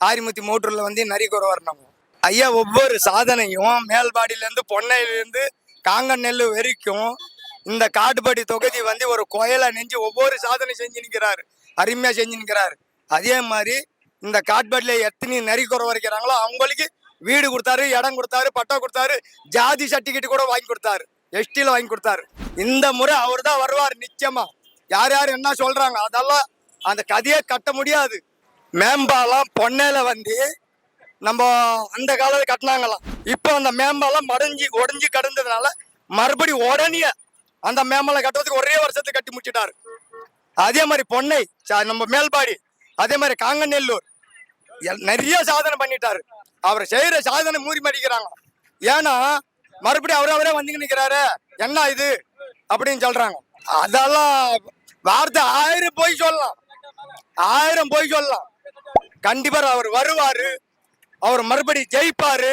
ஆரிமுத்தி மோட்டூர்ல வந்து நரிக்குறவர் நம்ம ஐயா. ஒவ்வொரு சாதனையும் மேல்பாடியில இருந்து பொன்னையில இருந்து காங்கநெல்லு வரைக்கும் இந்த காட்டுப்படி தொகுதி வந்து ஒரு கோயிலா நெஞ்சு ஒவ்வொரு சாதனை செஞ்சு நிற்கிறாரு, அருமையா செஞ்சு நிற்கிறாரு. அதே மாதிரி இந்த காட்பாடியில எத்தனை நரிக்குறவர் இருக்கிறாங்களோ அவங்களுக்கு வீடு கொடுத்தாரு, இடம் கொடுத்தாரு, பட்டா கொடுத்தாரு, ஜாதி சர்டிபிகேட் கூட வாங்கி கொடுத்தாரு, எஸ்டில வாங்கி கொடுத்தாரு. இந்த முறை அவர் தான் வருவார் நிச்சயமா. யார் யார் என்ன சொல்றாங்க அதெல்லாம் அந்த கதையே கட்ட முடியாது. மேம்பாலம் பொன்னையில வந்து நம்ம அந்த காலத்துல கட்டினாங்களாம். இப்போ அந்த மேம்பாலம் உடஞ்சி கிடந்ததுனால மறுபடியும் உடனே அந்த மேம்பாலம் கட்டுறதுக்கு ஒரே வருஷத்துக்கு கட்டி முடிச்சிட்டாரு. அதே மாதிரி பொன்னை நம்ம மேல்பாடி, அதே மாதிரி காங்கநெல்லூர் நிறைய சாதனை பண்ணிட்டாரு. அவர் செய்யற சாதனை மூறி மடிக்கிறாங்க. ஏன்னா மறுபடியும் அவரே வந்து நிற்கிறாரு, என்ன இது அப்படின்னு சொல்றாங்க. அதெல்லாம் வார்த்தை 1000 போய் சொல்லலாம், 1000 போய் சொல்லலாம். கண்டிப்பா அவர் வருவாரு, அவர் மறுபடியும் ஜெயிப்பாரு.